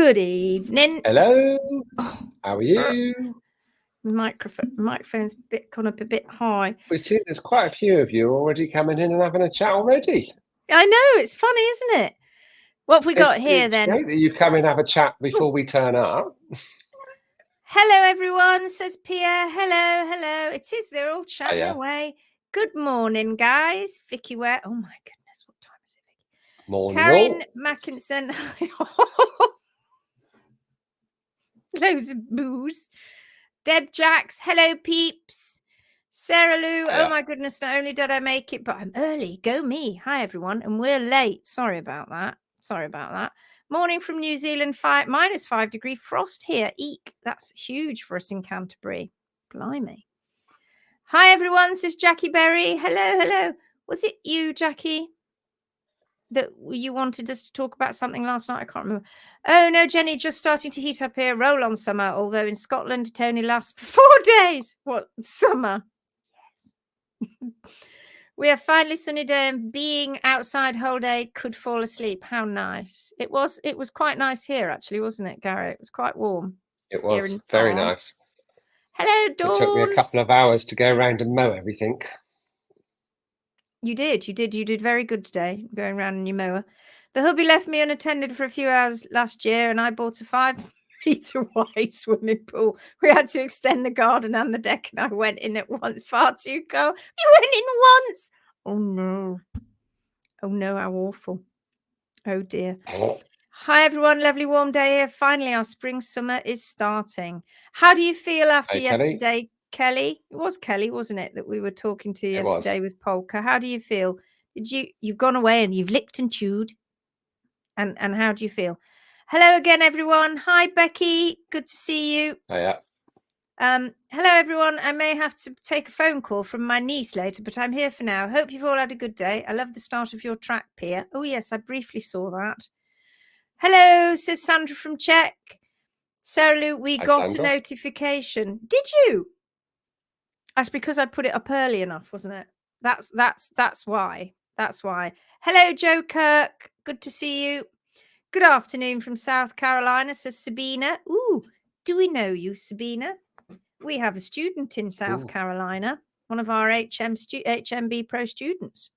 Good evening. Hello. Oh, How are you? microphone's gone up a bit high. We see there's quite a few of you already coming in and having a chat already. I know, it's funny, isn't it? What have we got here It's then? great that you come and have a chat before we turn up. Hello, everyone, says Pia. Hello. It is, they're all chatting away. Good morning, guys. Vicky, where? Oh, my goodness, what time is it, Vicky? Morning, Karen all. Mackinson. Loads of booze. Deb Jacks. Hello, peeps. Sarah Lou, oh my goodness, not only did I make it, but I'm early. Go me. Hi, everyone. And we're late. Sorry about that. Morning from New Zealand, -5 degree frost here. Eek. That's huge for us in Canterbury. Blimey. Hi, everyone, says Jackie Berry. Hello. Was it you, Jackie, that you wanted us to talk about something last night? I can't remember. Oh, no, Jenny, just starting to heat up here. Roll on summer, although in Scotland it only lasts for 4 days. What, summer? We have finally sunny day, and being outside whole day could fall asleep. How nice. It was quite nice here, actually, wasn't it, Gary? It was quite warm. It was very nice. Hello, Dawn. It took me a couple of hours to go around and mow everything. You did very good today, going around in your mower. The hubby left me unattended for a few hours last year, and I bought a 5-meter wide swimming pool. We had to extend the garden and the deck, and I went in at once. Far too cold. You went in once. Oh no, how awful. Oh dear. Hi everyone, lovely warm day here. Finally, our spring summer is starting. How do you feel after yesterday, Kelly? It was Kelly, wasn't it, that we were talking to yesterday with Polka? How do you feel? You've gone away and you've licked and chewed? And how do you feel? Hello again, everyone. Hi, Becky. Good to see you. Yeah. Hello, everyone. I may have to take a phone call from my niece later, but I'm here for now. Hope you've all had a good day. I love the start of your track, Pia. Oh, yes, I briefly saw that. Hello, says Sandra from Czech. Sarah Lou, we got Sandra. A notification. Did you? That's because I put it up early enough, wasn't it? That's why. That's why. Hello, Joe Kirk. Good to see you. Good afternoon from South Carolina, says Sabina. Ooh, do we know you, Sabina? We have a student in South Carolina, one of our HMB Pro students.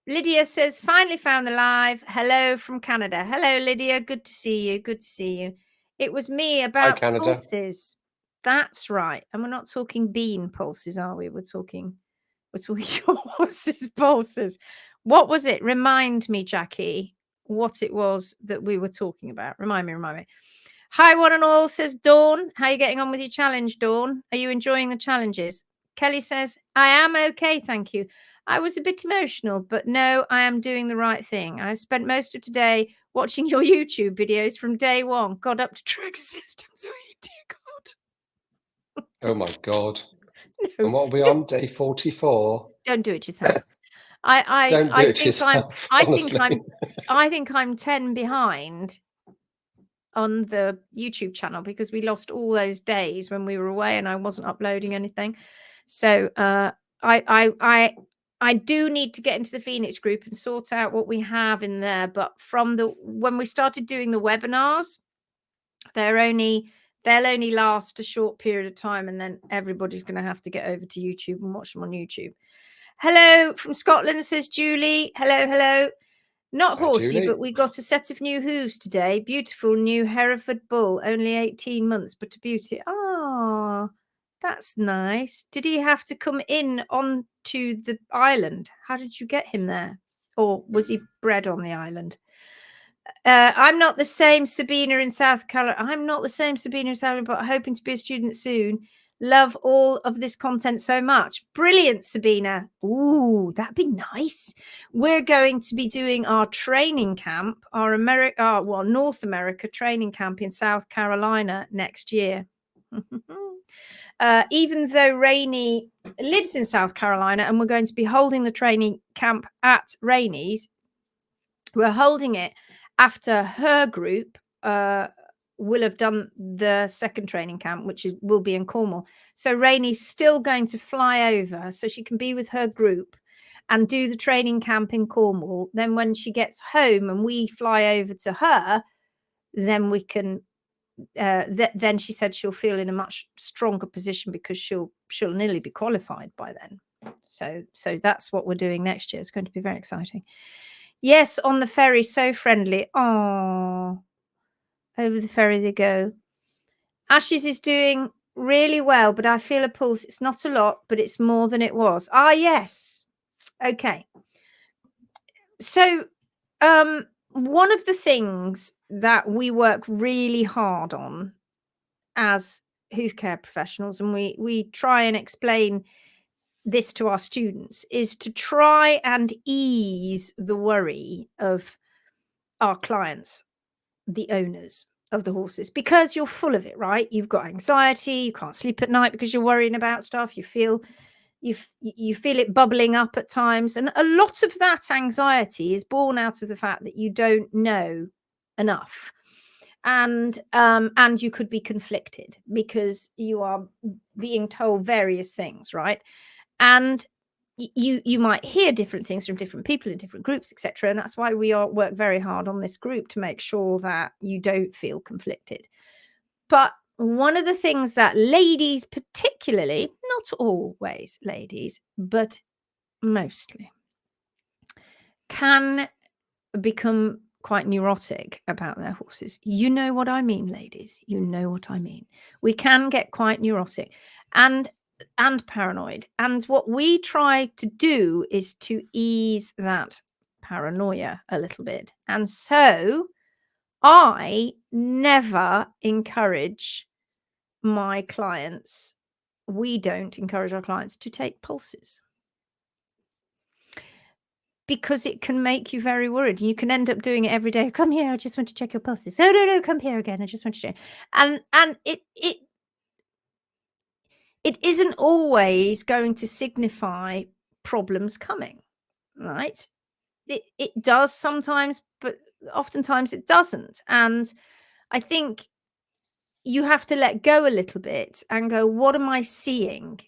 Lydia says, finally found the live. Hello from Canada. Hello, Lydia. Good to see you. It was me about pulses. That's right. And we're not talking bean pulses, are we? We're talking horses pulses. What was it? Remind me, Jackie, what it was that we were talking about. Remind me. Hi, one and all, says Dawn. How are you getting on with your challenge, Dawn? Are you enjoying the challenges? Kelly says, I am okay, thank you. I was a bit emotional, but no, I am doing the right thing. I've spent most of today watching your YouTube videos from day one. Got up to track systems. Oh, dear God. Oh, my God. No, and what are we on? Day 44? Don't do it yourself. I think I'm 10 behind on the YouTube channel because we lost all those days when we were away and I wasn't uploading anything. So I do need to get into the Phoenix group and sort out what we have in there. But when we started doing the webinars, they'll only last a short period of time, and then everybody's going to have to get over to YouTube and watch them on YouTube. Hello from Scotland, says Julie. Hello. Not horsey, Julie. But we got a set of new hooves today. Beautiful new Hereford bull, only 18 months, but a beauty. Ah, that's nice. Did he have to come in onto the island? How did you get him there? Or was he bred on the island? I'm not the same Sabina in South Carolina. But hoping to be a student soon. Love all of this content so much. Brilliant, Sabina. Ooh, that'd be nice. We're going to be doing our training camp, our North America training camp in South Carolina next year. Even though Rainey lives in South Carolina and we're going to be holding the training camp at Rainey's, we're holding it after her group will have done the second training camp, which will be in Cornwall. So Rainey's still going to fly over so she can be with her group and do the training camp in Cornwall. Then when she gets home and we fly over to her, then we can then she said she'll feel in a much stronger position because she'll nearly be qualified by then. So that's what we're doing next year. It's going to be very exciting. Yes, on the ferry, so friendly. Oh, over the ferry they go. Ashes is doing really well, but I feel a pulse. It's not a lot, but it's more than it was. Ah, yes. Okay. So one of the things that we work really hard on as hoof care professionals, and we try and explain this to our students, is to try and ease the worry of our clients, the owners of the horses, because you're full of it, right? You've got anxiety, you can't sleep at night because you're worrying about stuff, you feel it bubbling up at times, and a lot of that anxiety is born out of the fact that you don't know enough, and you could be conflicted because you are being told various things, right? And you might hear different things from different people in different groups, etc. And that's why we work very hard on this group to make sure that you don't feel conflicted. But one of the things that ladies, particularly, not always ladies, but mostly, can become quite neurotic about their horses. You know what I mean, ladies. You know what I mean. We can get quite neurotic and paranoid. And what we try to do is to ease that paranoia a little bit. And so I never encourage my clients, we don't encourage our clients to take pulses, because it can make you very worried. You can end up doing it every day. Come here, I just want to check your pulses. Oh, no, come here again. I just want to check. And it isn't always going to signify problems coming, right? It does sometimes, but oftentimes it doesn't. And I think you have to let go a little bit and go, what am I seeing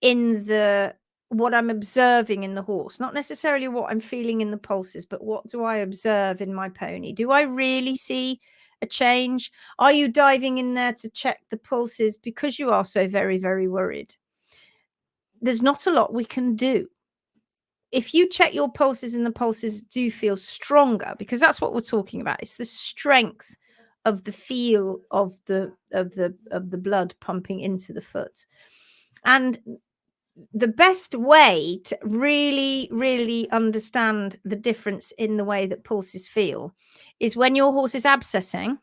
in what I'm observing in the horse? Not necessarily what I'm feeling in the pulses, but what do I observe in my pony? Do I really see a change? Are you diving in there to check the pulses because you are so very, very worried? There's not a lot we can do. If you check your pulses and the pulses do feel stronger, because that's what we're talking about, it's the strength of the feel of the blood pumping into the foot. And the best way to really, really understand the difference in the way that pulses feel is when your horse is abscessing,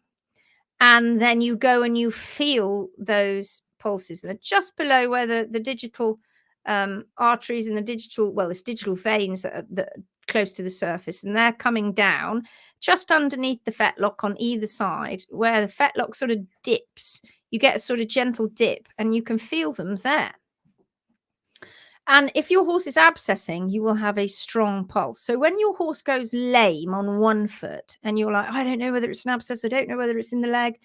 and then you go and you feel those pulses. They're just below where the digital arteries and it's digital veins that are close to the surface, and they're coming down just underneath the fetlock on either side, where the fetlock sort of dips. You get a sort of gentle dip, and you can feel them there. And if your horse is abscessing, you will have a strong pulse. So when your horse goes lame on one foot and you're like, I don't know whether it's an abscess, I don't know whether it's in the leg,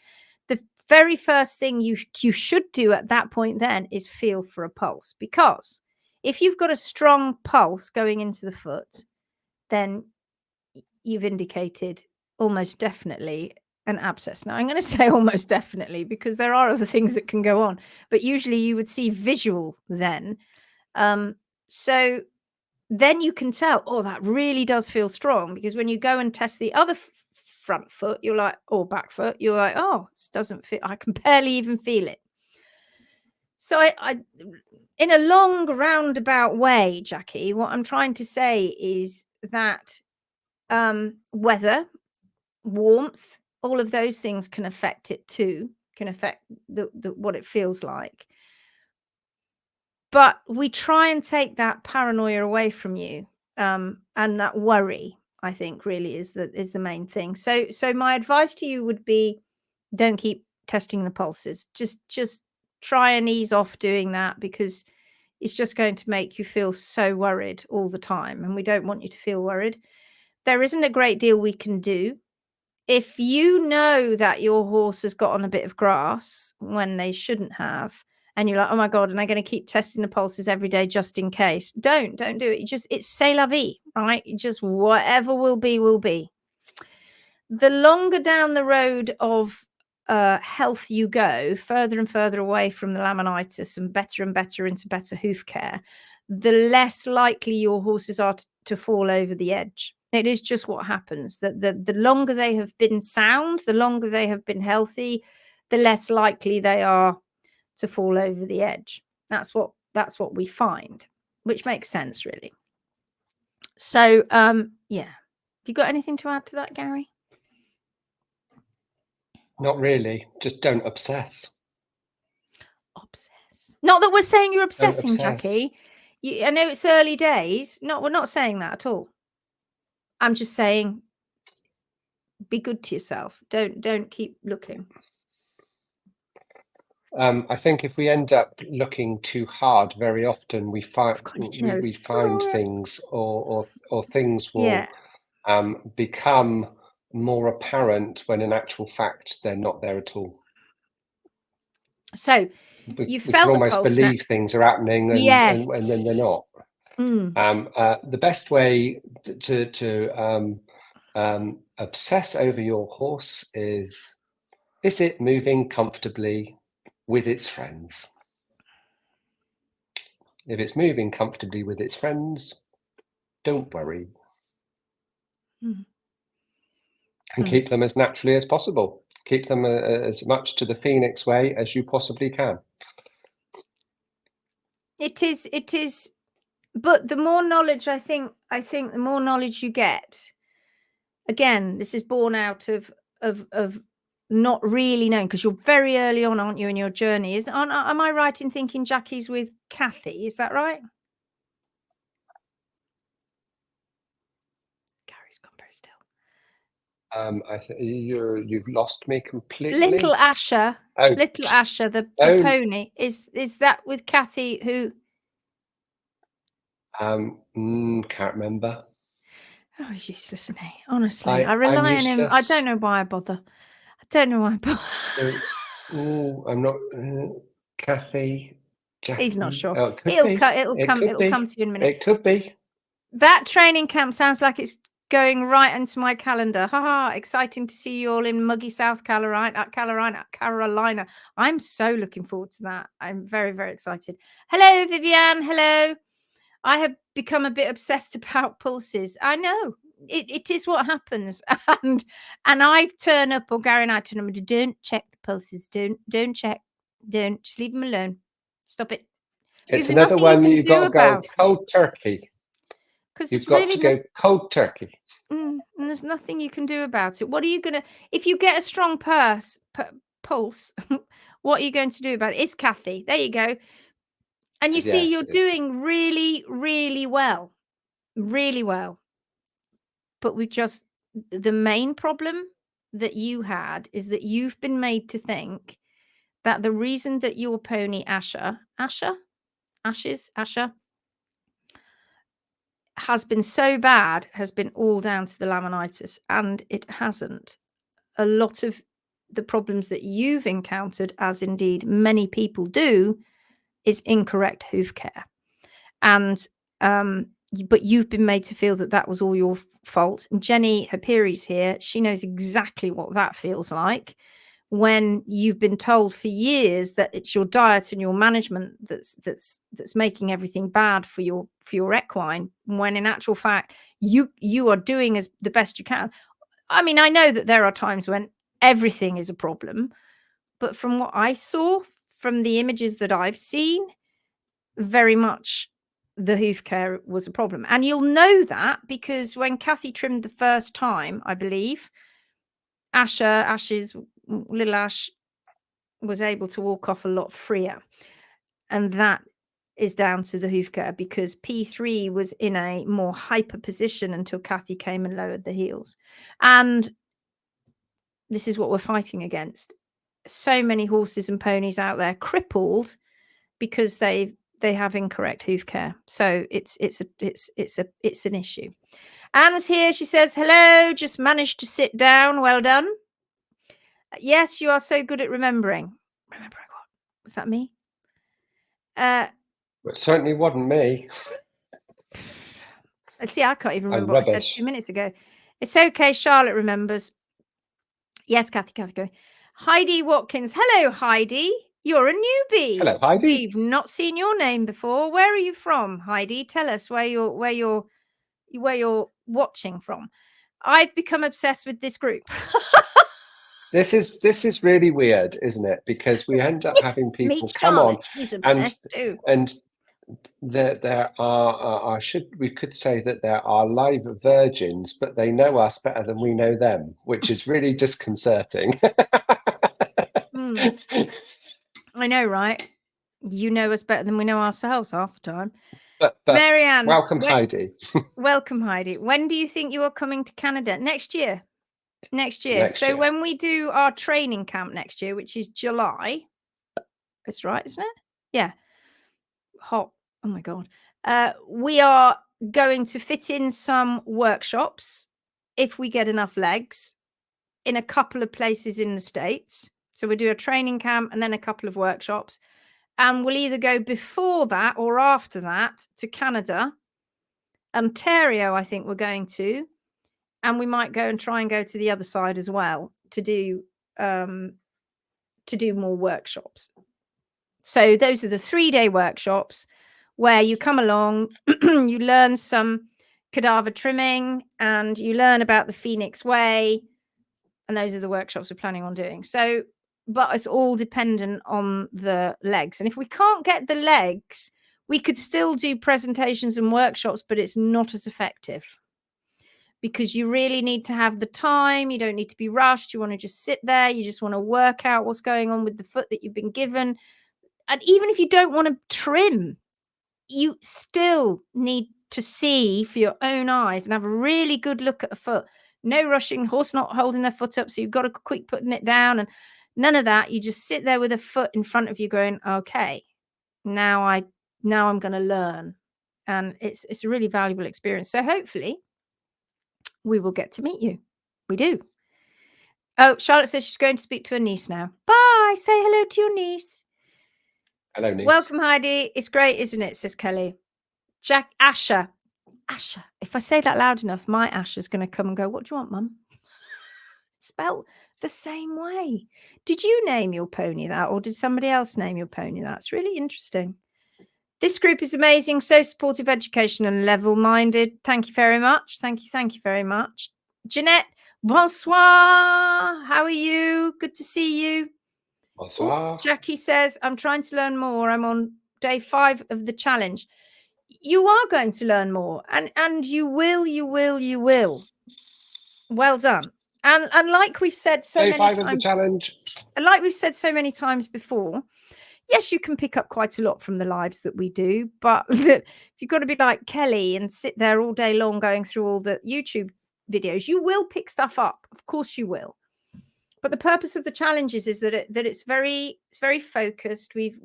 the very first thing you should do at that point then is feel for a pulse. Because if you've got a strong pulse going into the foot, then you've indicated almost definitely an abscess. Now, I'm going to say almost definitely because there are other things that can go on, but usually you would see visual then. So then you can tell, oh, that really does feel strong, because when you go and test the other front foot, you're like, or back foot, you're like, oh, this doesn't feel, I can barely even feel it. So I in a long roundabout way, Jackie, what I'm trying to say is that weather, warmth, all of those things can affect it too, can affect what it feels like. But we try and take that paranoia away from you, and that worry, I think, really is the main thing. So my advice to you would be, don't keep testing the pulses. Just try and ease off doing that, because it's just going to make you feel so worried all the time, and we don't want you to feel worried. There isn't a great deal we can do. If you know that your horse has got on a bit of grass when they shouldn't have, and you're like, oh my God, and I'm going to keep testing the pulses every day just in case, don't do it. It's c'est la vie, right? Just whatever will be, will be. the longer down the road of health you go, further and further away from the laminitis and better into better hoof care, the less likely your horses are to fall over the edge. It is just what happens. The longer they have been sound, the longer they have been healthy, the less likely they are to fall over the edge. That's what we find, which makes sense, really. So, yeah. Have you got anything to add to that, Gary? Not really. Just don't obsess. Obsess. Not that we're saying you're Don't obsessing, obsess. Jackie. I know it's early days. No, we're not saying that at all. I'm just saying be good to yourself. Don't keep looking. I think if we end up looking too hard, very often we find things, or things will become more apparent when in actual fact they're not there at all. So we can almost believe things are happening and then they're not. The best way to obsess over your horse is it moving comfortably with its friends? If it's moving comfortably with its friends, don't worry. And keep them as naturally as possible. Keep them as much to the Phoenix way as you possibly can. It is. But the more knowledge, I think the more knowledge you get, again, this is born out of not really knowing, because you're very early on, aren't you, in your journey? Am I right in thinking Jackie's with Kathy? Is that right? Gary's gone very still. I think you've lost me completely. Little Asher, the pony. Is that with Kathy? Who? Can't remember. Oh, he's useless, isn't he? Honestly, I rely on him. I don't know why I bother. I'm not. Kathy, Jackie. He's not sure. Oh, It'll come to you in a minute. It could be. That training camp sounds like it's going right into my calendar. Haha! Exciting to see you all in muggy South Carolina. I'm so looking forward to that. I'm very, very excited. Hello, Vivian. Hello. I have become a bit obsessed about pulses. I know it is what happens, and I turn up, or Gary and I turn up. Don't check the pulses. Don't check. Don't, just leave them alone. Stop it. It's another one you've got to go cold turkey. Because you've got to go cold turkey. And there's nothing you can do about it. What are you gonna, if you get a strong pulse? What are you going to do about it? It's Kathy. There you go. And you see, you're doing really, really well. Really well. But the main problem that you had is that you've been made to think that the reason that your pony Asher has been so bad has been all down to the laminitis, and it hasn't. A lot of the problems that you've encountered, as indeed many people do, is incorrect hoof care. And but you've been made to feel that that was all your fault. And Jenny Hapiri's here. She knows exactly what that feels like, when you've been told for years that it's your diet and your management that's making everything bad for your equine, when in actual fact you are doing the best you can. I mean, I know that there are times when everything is a problem, but from what I saw, from the images that I've seen, very much the hoof care was a problem. And you'll know that because when Kathy trimmed the first time, I believe, little Ash was able to walk off a lot freer. And that is down to the hoof care, because P3 was in a more hyper position until Kathy came and lowered the heels. And this is what we're fighting against. So many horses and ponies out there crippled because they have incorrect hoof care. So it's an issue. Anne's here. She says, hello, just managed to sit down. Well done. Yes, you are so good at remembering. Remembering what? Was that me? It certainly wasn't me. See, I can't even remember what I said 2 minutes ago. It's okay. Charlotte remembers. Yes, Kathy. Heidi Watkins. Hello, Heidi. You're a newbie. Hello, Heidi. We've not seen your name before. Where are you from, Heidi? Tell us where you're watching from. I've become obsessed with this group. This is really weird, isn't it? Because we end up having people come on, and there are we could say that there are live virgins, but they know us better than we know them, which is really disconcerting. I know, right? You know us better than we know ourselves half the time. But Marianne, welcome, Heidi. Welcome, Heidi. When do you think you are coming to Canada? Next year. Next year. When we do our training camp next year, which is July, that's right, isn't it? Yeah. Hot. Oh my God. We are going to fit in some workshops, if we get enough legs, in a couple of places in the States. So we'll do a training camp and then a couple of workshops. And we'll either go before that or after that to Canada. Ontario, I think we're going to. And we might go and try and go to the other side as well to do more workshops. So those are the 3-day workshops where you come along, you learn some cadaver trimming, and you learn about the Phoenix Way. And those are the workshops we're planning on doing. So, but it's all dependent on the legs. And if we can't get the legs, we could still do presentations and workshops, but it's not as effective. Because you really need to have the time. You don't need to be rushed. You want to just sit there. You just want to work out what's going on with the foot that you've been given. And even if you don't want to trim, you still need to see for your own eyes and have a really good look at a foot. No rushing, horse not holding their foot up. So you've got to quick putting it down and none of that. You just sit there with a foot in front of you going, okay, now I'm going to learn. And it's a really valuable experience. So hopefully we will get to meet you. We do. Oh, Charlotte says she's going to speak to her niece now. Bye. Say hello to your niece. Hello, niece. Welcome, Heidi. It's great, isn't it? Says Kelly. Asher. If I say that loud enough, my Asher's going to come and go, what do you want, Mum? Spelt the same way. Did you name your pony that, or did somebody else name your pony that? It's really interesting. This group is amazing, so supportive, education and level-minded. Thank you very much. Thank you very much. Jeanette, bonsoir. How are you? Good to see you. Bonsoir. Jackie says, I'm trying to learn more. I'm on day 5 of the challenge. You are going to learn more, and you will. Well done. And like we've said so many times, of the challenge. And like we've said so many times before, yes, you can pick up quite a lot from the lives that we do, but if you've got to be like Kelly and sit there all day long going through all the YouTube videos, you will pick stuff up. Of course you will. But the purpose of the challenges is that it's very focused. We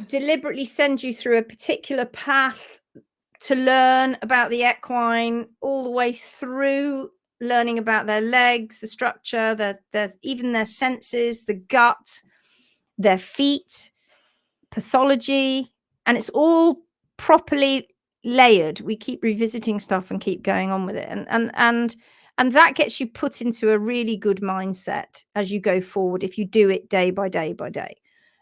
deliberately send you through a particular path to learn about the equine, all the way through learning about their legs, the structure, even their senses, the gut, their feet, pathology, and it's all properly layered. We keep revisiting stuff and keep going on with it, and that gets you put into a really good mindset as you go forward if you do it day by day by day.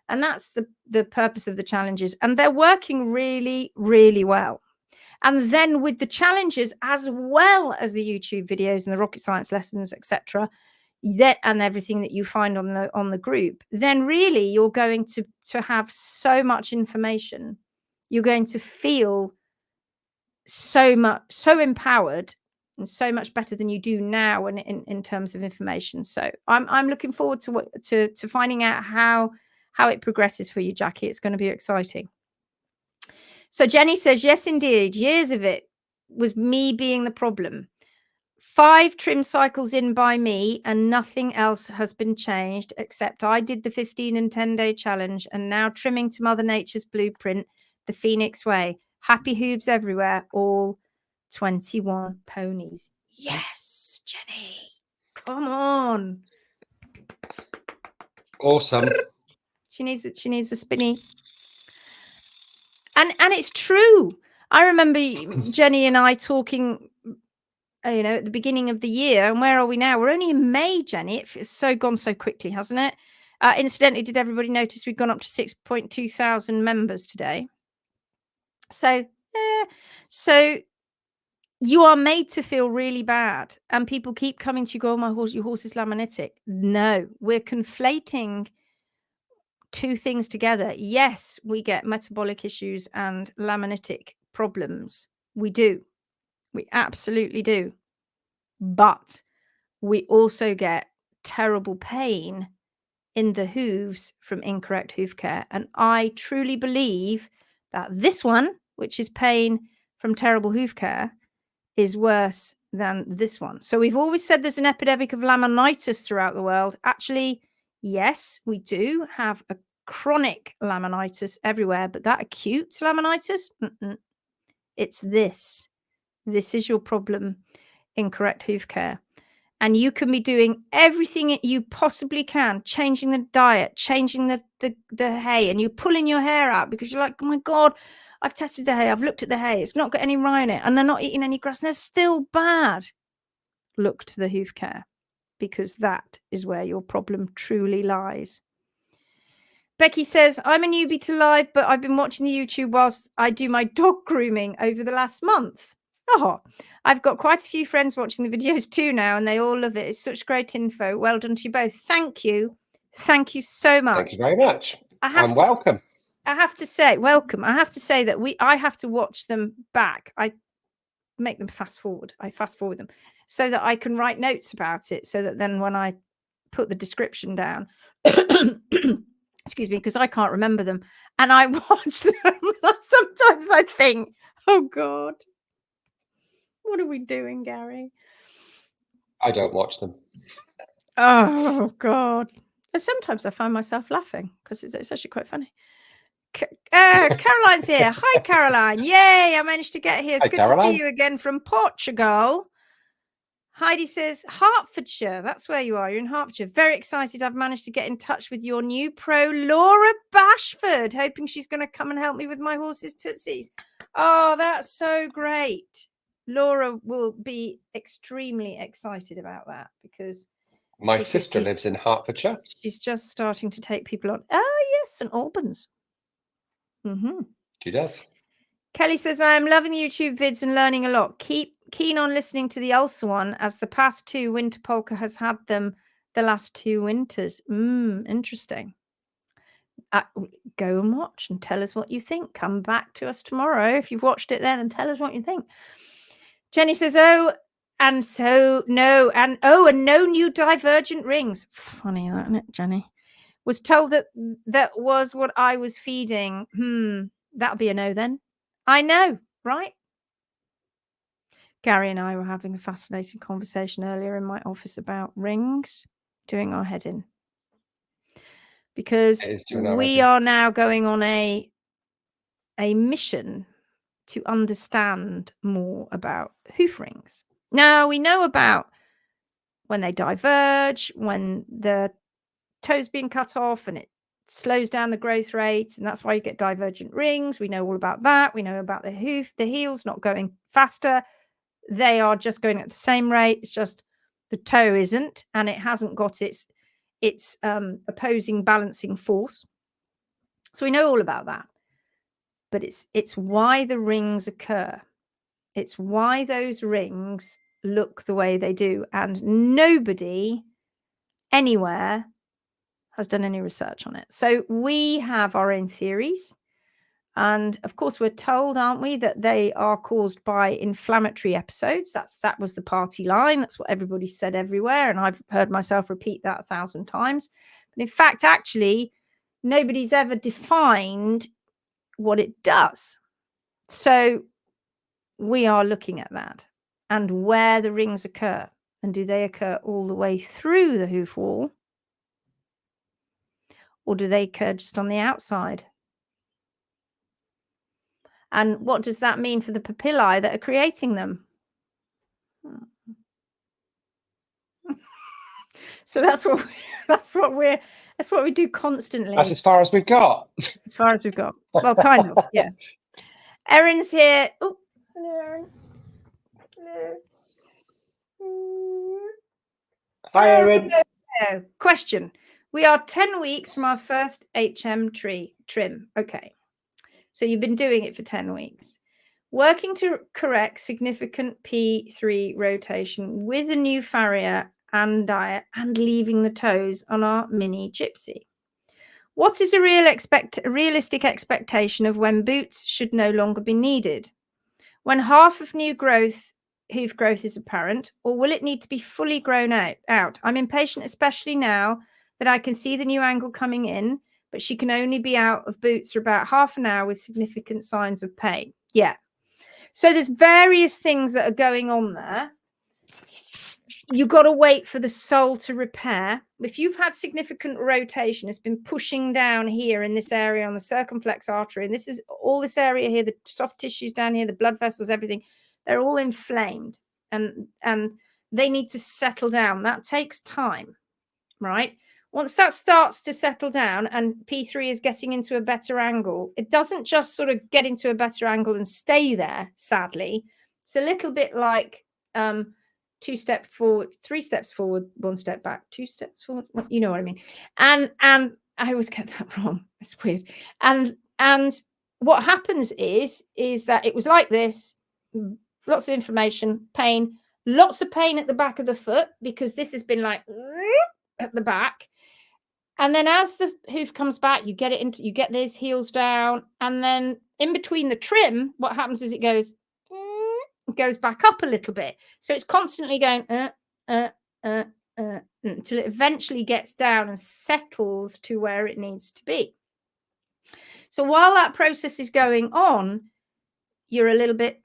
And that's the purpose of the challenges, and they're working really, really well. And then with the challenges, as well as the YouTube videos and the rocket science lessons, etc., and everything that you find on the group, then really you're going to have so much information. You're going to feel so empowered and so much better than you do now in terms of information. So I'm looking forward to finding out how it progresses for you, Jackie. It's going to be exciting. So Jenny says, yes, indeed. Years of it was me being the problem. 5 trim cycles in by me and nothing else has been changed except I did the 15 and 10-day challenge and now trimming to Mother Nature's blueprint, the Phoenix Way. Happy hooves everywhere, all 21 ponies. Yes, Jenny. Come on. Awesome. She needs a spinny. And it's true. I remember Jenny and I talking you know, at the beginning of the year. And where are we now? We're only in May, Jenny. It's gone so quickly, hasn't it? Incidentally, did everybody notice we've gone up to 6.2 thousand members today? So you are made to feel really bad, and people keep coming to you, go, oh, your horse is laminitic. No, we're conflating two things together. Yes, we get metabolic issues and laminitic problems. We do. We absolutely do. But we also get terrible pain in the hooves from incorrect hoof care. And I truly believe that this one, which is pain from terrible hoof care, is worse than this one. So we've always said there's an epidemic of laminitis throughout the world. Actually, yes, we do have a chronic laminitis everywhere, but that acute laminitis, it's this. This is your problem, incorrect hoof care. And you can be doing everything you possibly can, changing the diet, changing the hay, and you're pulling your hair out because you're like, oh my God, I've tested the hay, I've looked at the hay, it's not got any rye in it, and they're not eating any grass, and they're still bad. Look to the hoof care, because that is where your problem truly lies. Becky says, I'm a newbie to live, but I've been watching the YouTube whilst I do my dog grooming over the last month. Oh, I've got quite a few friends watching the videos too now, and they all love it. It's such great info. Well done to you both. Thank you. Thank you so much. Thank you very much. Welcome. I have to say, welcome. I have to say that I have to watch them back. I make them fast forward. I fast forward them so that I can write notes about it, so that then when I put the description down, excuse me, because I can't remember them, and I watch them, sometimes I think, oh God, what are we doing, Gary? I don't watch them. Oh God. And sometimes I find myself laughing because it's actually quite funny. Caroline's here. Hi, Caroline. Yay, I managed to get here. It's good to see you again from Portugal. Heidi says, Hertfordshire. That's where you are. You're in Hertfordshire. Very excited. I've managed to get in touch with your new pro, Laura Bashford, hoping she's going to come and help me with my horse's tootsies. Oh, that's so great. Laura will be extremely excited about that because my sister lives in Hertfordshire. She's just starting to take people on. Oh, yes, St Albans. She does. Kelly says, I am loving the YouTube vids and learning a lot. Keep keen on listening to the Ulcer one, as the past two winter polka has had them the last 2 winters. Interesting. Go and watch and tell us what you think. Come back to us tomorrow if you've watched it then and tell us what you think. Jenny says, and no new divergent rings. Funny, isn't it, Jenny? Was told that was what I was feeding. That'll be a no then. I know, right? Gary and I were having a fascinating conversation earlier in my office about rings, doing our head in. Because we are now going on a mission to understand more about hoof rings. Now, we know about when they diverge, when the toe's being cut off and it slows down the growth rate, and that's why you get divergent rings. We know all about that. We know about the heels not going faster. They are just going at the same rate. It's just the toe isn't, and it hasn't got its opposing balancing force. So we know all about that. But it's why the rings occur. It's why those rings look the way they do. And nobody anywhere has done any research on it. So we have our own theories. And of course, we're told, aren't we, that they are caused by inflammatory episodes. That was the party line. That's what everybody said everywhere. And I've heard myself repeat that 1,000 times. But in fact, actually, nobody's ever defined what it does. So we are looking at that and where the rings occur. And do they occur all the way through the hoof wall? Or do they occur just on the outside? And what does that mean for the papillae that are creating them? So that's what we do constantly. That's as far as we've got. As far as we've got. Well, kind of, yeah. Erin's here. Oh, hello, Erin. Hello. Hi, Erin. Hello. Question. We are 10 weeks from our first HM trim. Okay. So you've been doing it for 10 weeks. Working to correct significant P3 rotation with a new farrier and diet and leaving the toes on our mini gypsy. What is a realistic expectation of when boots should no longer be needed? When half of new hoof growth is apparent, or will it need to be fully grown out? I'm impatient, especially now that I can see the new angle coming in, but she can only be out of boots for about half an hour with significant signs of pain. Yeah. So there's various things that are going on there. You've got to wait for the sole to repair. If you've had significant rotation, it's been pushing down here in this area on the circumflex artery, and this is all this area here, the soft tissues down here, the blood vessels, everything, they're all inflamed and they need to settle down. That takes time, right? Once that starts to settle down and P3 is getting into a better angle, it doesn't just sort of get into a better angle and stay there, sadly. It's a little bit like 2 steps forward, 3 steps forward, 1 step back, 2 steps forward. You know what I mean? And I always get that wrong. It's weird. And what happens is that it was like this, lots of inflammation, pain, lots of pain at the back of the foot because this has been like at the back. And then as the hoof comes back, you get those heels down, and then in between the trim, what happens is it goes back up a little bit. So it's constantly going until it eventually gets down and settles to where it needs to be. So while that process is going on, you're a little bit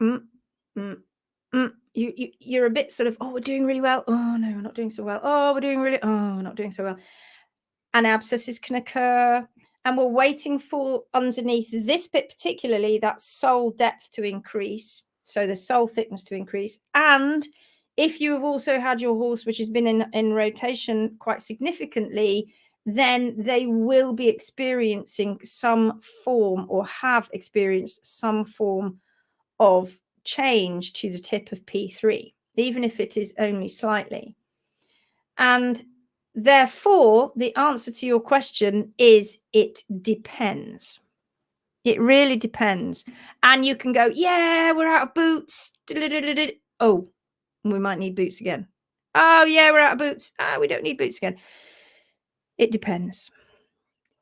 you're a bit sort of, oh, we're doing really well. Oh no, we're not doing so well. Oh, we're not doing so well. And abscesses can occur, and we're waiting for underneath this bit, particularly that sole depth to increase, so the sole thickness to increase. And if you have also had your horse which has been in rotation quite significantly, then they will be experiencing some form or have experienced some form of change to the tip of P3, even if it is only slightly. And therefore, the answer to your question is it depends. It really depends. And you can go, yeah, we're out of boots. Oh, we might need boots again. Oh, yeah, we're out of boots. We don't need boots again. It depends.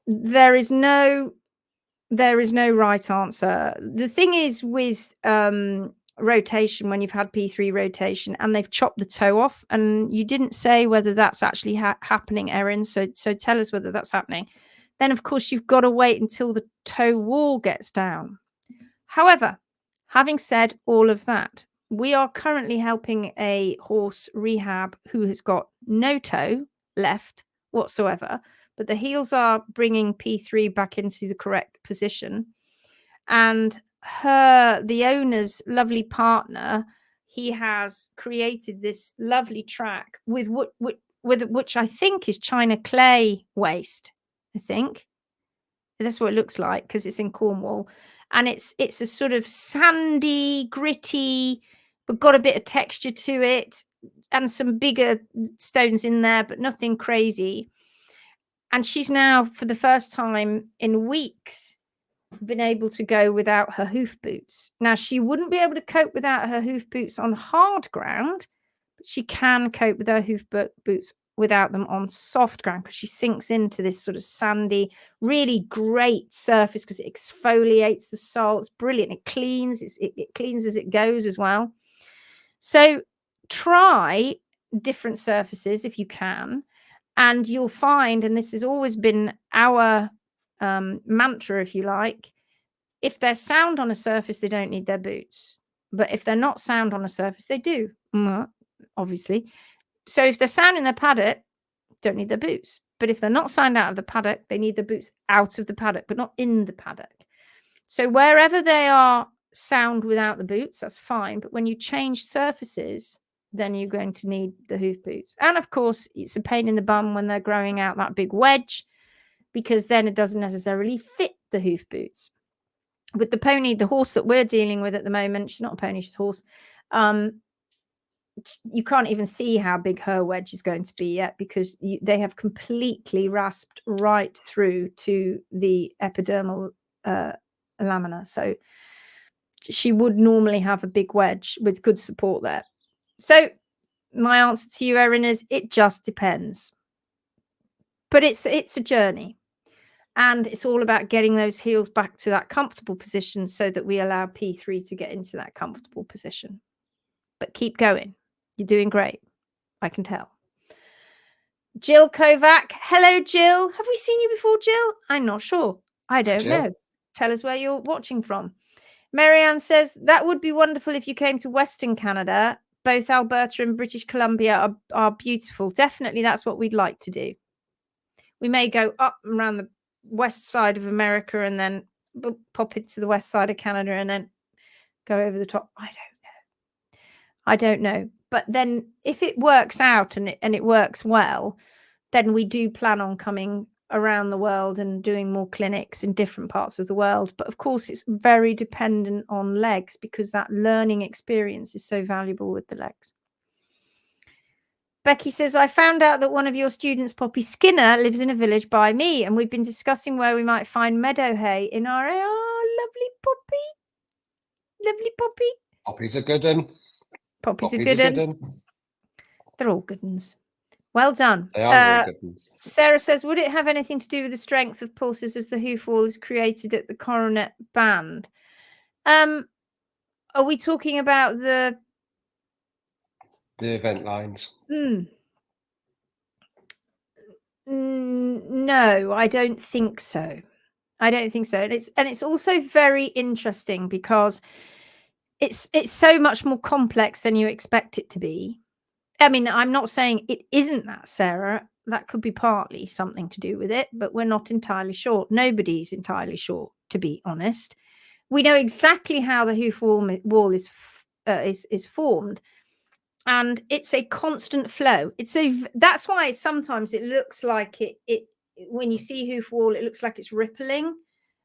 There is no right answer. The thing is with rotation, when you've had P3 rotation and they've chopped the toe off, and you didn't say whether that's actually happening, Erin, so tell us whether that's happening, then of course you've got to wait until the toe wall gets down. However, having said all of that, we are currently helping a horse rehab who has got no toe left whatsoever, but the heels are bringing P3 back into the correct position. And the owner's lovely partner, he has created this lovely track with which I think is China clay waste. I think that's what it looks like because it's in Cornwall, and it's a sort of sandy, gritty, but got a bit of texture to it, and some bigger stones in there, but nothing crazy. And she's now, for the first time in weeks, been able to go without her hoof boots. Now, she wouldn't be able to cope without her hoof boots on hard ground, but she can cope with her hoof boots without them on soft ground because she sinks into this sort of sandy, really great surface because it exfoliates the sole. It's brilliant. It cleans. It cleans as it goes as well. So try different surfaces if you can, and you'll find, and this has always been our mantra, if you like, if they're sound on a surface, they don't need their boots. But if they're not sound on a surface, they do, obviously. So if they're sound in their paddock, don't need their boots. But if they're not sound out of the paddock, they need the boots out of the paddock, but not in the paddock. So wherever they are sound without the boots, that's fine. But when you change surfaces, then you're going to need the hoof boots. And of course, it's a pain in the bum when they're growing out that big wedge, because then it doesn't necessarily fit the hoof boots. With the pony, the horse that we're dealing with at the moment, she's not a pony, she's a horse. you can't even see how big her wedge is going to be yet, because they have completely rasped right through to the epidermal lamina. So she would normally have a big wedge with good support there. So my answer to you, Erin, is it just depends. But it's a journey. And it's all about getting those heels back to that comfortable position so that we allow P3 to get into that comfortable position. But keep going. You're doing great. I can tell. Jill Kovac. Hello, Jill. Have we seen you before, Jill? I'm not sure. I don't know. Tell us where you're watching from. Marianne says, that would be wonderful if you came to Western Canada. Both Alberta and British Columbia are beautiful. Definitely, that's what we'd like to do. We may go up and around the west side of America and then pop into the west side of Canada and then go over the top. I don't know. But then if it works out and it works well, then we do plan on coming around the world and doing more clinics in different parts of the world. But of course, it's very dependent on legs, because that learning experience is so valuable with the legs. Becky says, I found out that one of your students, Poppy Skinner, lives in a village by me, and we've been discussing where we might find meadow hay in our area. Oh, lovely Poppy. Lovely Poppy. Poppy's a good one. Poppy's a good one. They're all good ones. Well done. They are all good ones. Sarah says, would it have anything to do with the strength of pulses as the hoof wall is created at the coronet band? Are we talking about the event lines? No, I don't think so. I don't think so. And it's also very interesting because it's so much more complex than you expect it to be. I mean, I'm not saying it isn't that, Sarah. That could be partly something to do with it, but we're not entirely sure. Nobody's entirely sure, to be honest. We know exactly how the hoof wall is formed, and it's a constant flow. That's why sometimes it looks like it when you see hoof wall, it looks like it's rippling.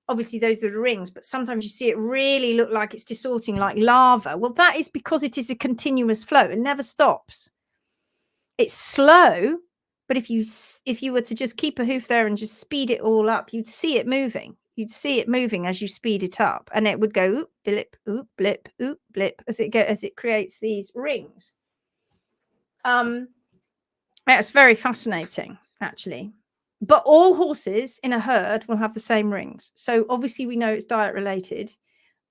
Obviously, those are the rings, but sometimes you see it really look like it's distorting like lava. Well, that is because it is a continuous flow. It never stops. It's slow, but if you were to just keep a hoof there and just speed it all up, you'd see it moving. You'd see it moving as you speed it up, and it would go oop, blip, oop, blip, oop, blip as it creates these rings. It's very fascinating, actually. But all horses in a herd will have the same rings. So obviously we know it's diet related.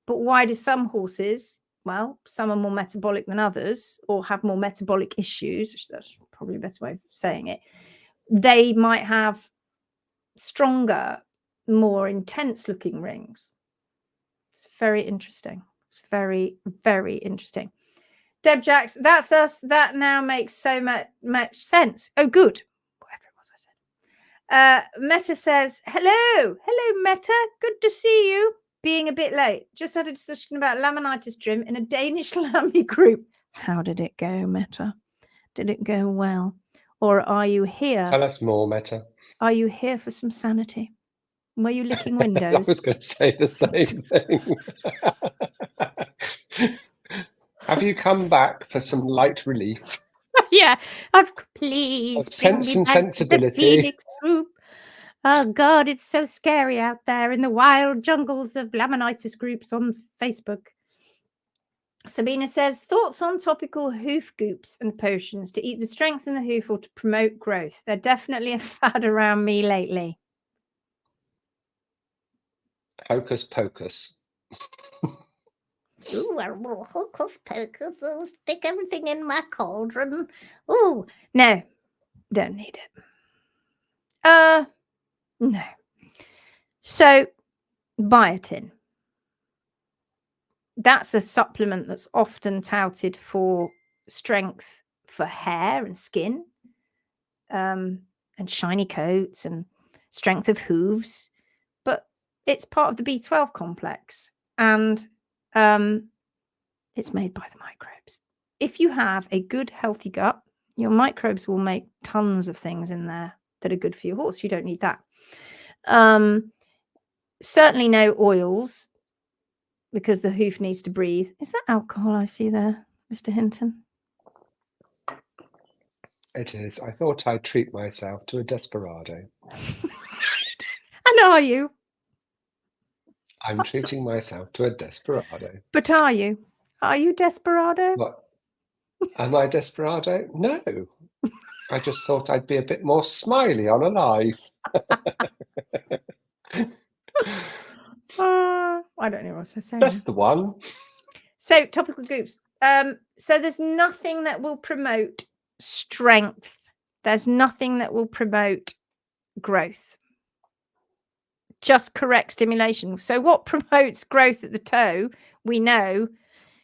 But why do some horses, well, some are more metabolic than others or have more metabolic issues, that's probably a better way of saying it, they might have stronger, more intense looking rings. It's very interesting. It's very, very interesting. Deb Jacks, that's us. That now makes so much sense. Oh, good. Whatever it was I said. Meta says, hello. Hello, Meta. Good to see you. Being a bit late. Just had a discussion about laminitis trim in a Danish Lamy group. How did it go, Meta? Did it go well? Or are you here? Tell us more, Meta. Are you here for some sanity? Were you licking windows? I was going to say the same thing. Have you come back for some light relief? Yeah, please of sense and sensibility. Oh God, it's so scary out there in the wild jungles of laminitis groups on Facebook. Sabina says, thoughts on topical hoof goops and potions to either strengthen the hoof or to promote growth. They're definitely a fad around me lately. Hocus pocus. Ooh, hocus pocus. I'll stick everything in my cauldron. Ooh, no, don't need it. No. So, biotin. That's a supplement that's often touted for strength for hair and skin, and shiny coats and strength of hooves. But it's part of the B12 complex, and it's made by the microbes. If you have a good, healthy gut, your microbes will make tons of things in there that are good for your horse. You don't need that. Certainly no oils, because the hoof needs to breathe. Is that alcohol I see there, Mr. Hinton? It is. I thought I'd treat myself to a desperado. And are you? I'm treating myself to a desperado. But are you? Are you desperado? What? Am I desperado? No. I just thought I'd be a bit more smiley on a live. I don't know what I'm saying. Just the one. So, topical groups. So there's nothing that will promote strength. There's nothing that will promote growth. Just correct stimulation. So what promotes growth at the toe, we know,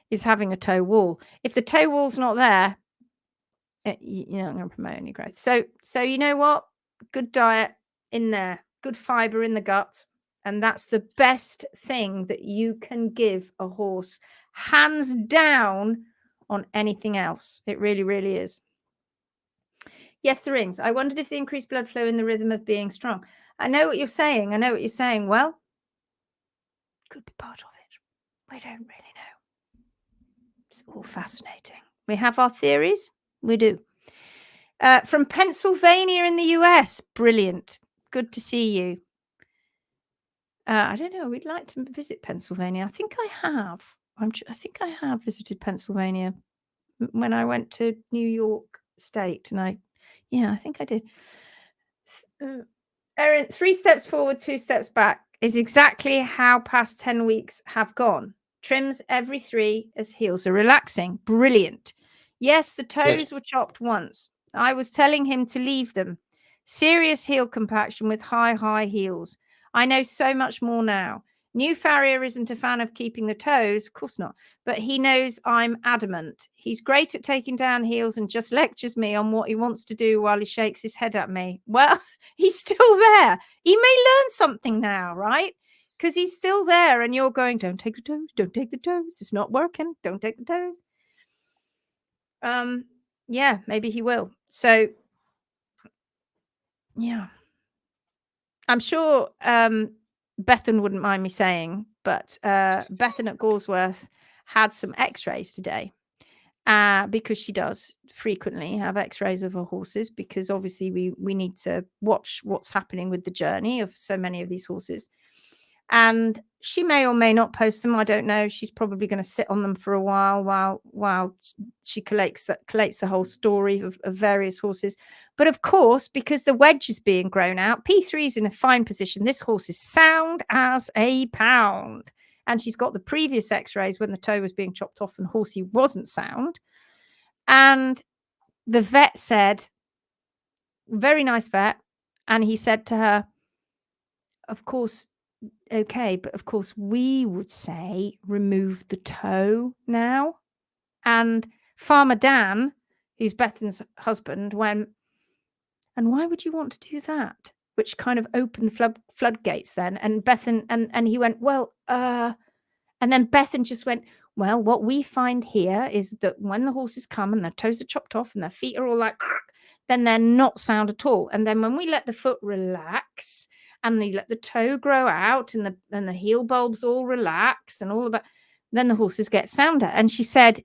is having a toe wall. If the toe wall's not there, you're not going to promote any growth. So you know what? Good diet in there, good fiber in the gut. And that's the best thing that you can give a horse, hands down, on anything else. It really, really is. Yes, the rings. I wondered if the increased blood flow in the rhythm of being strong. I know what you're saying. I know what you're saying. Well, could be part of it. We don't really know. It's all fascinating. We have our theories. We do. From Pennsylvania in the US. Brilliant. Good to see you. I don't know. We'd like to visit Pennsylvania. I think I have. I think I have visited Pennsylvania when I went to New York State. And I think I did. Erin, 3 steps forward, 2 steps back is exactly how past 10 weeks have gone. Trims every 3 as heels are relaxing. Brilliant. Yes, the toes were chopped once. I was telling him to leave them. Serious heel compaction with high heels. I know so much more now. New farrier isn't a fan of keeping the toes. Of course not. But he knows I'm adamant. He's great at taking down heels and just lectures me on what he wants to do while he shakes his head at me. Well, he's still there. He may learn something now, right? Because he's still there and you're going, don't take the toes. Don't take the toes. It's not working. Don't take the toes. Yeah, maybe he will. So, yeah. I'm sure Bethan wouldn't mind me saying, but Bethan at Galsworth had some x-rays today because she does frequently have x-rays of her horses, because obviously we need to watch what's happening with the journey of so many of these horses. And she may or may not post them. I don't know. She's probably going to sit on them for a while she collates the whole story of various horses. But of course, because the wedge is being grown out, P3 is in a fine position. This horse is sound as a pound. And she's got the previous x-rays when the toe was being chopped off and horsey wasn't sound. And the vet said, very nice vet, and he said to her, of course, okay, but of course we would say remove the toe now. And Farmer Dan, who's Bethan's husband, went, and why would you want to do that? Which kind of opened the floodgates then. And Bethan, and he went, well, and then Bethan just went, well, what we find here is that when the horses come and their toes are chopped off and their feet are all like, then they're not sound at all. And then when we let the foot relax and they let the toe grow out and the heel bulbs all relax and all of that, then the horses get sounder. And she said,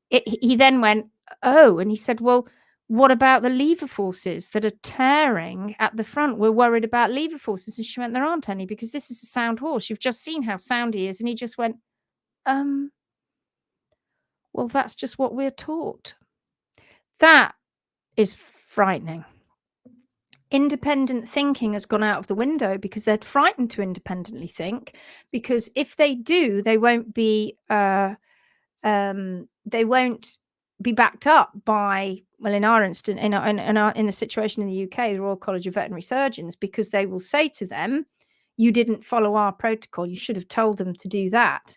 he then went, oh, and he said, well, what about the lever forces that are tearing at the front? We're worried about lever forces. And she went, there aren't any, because this is a sound horse. You've just seen how sound he is. And he just went, well, that's just what we're taught. That is frightening. Independent thinking has gone out of the window because they're frightened to independently think, because if they do, they won't be backed up by, well, in our instance, in the situation in the UK, the Royal College of Veterinary Surgeons, because they will say to them, you didn't follow our protocol, you should have told them to do that.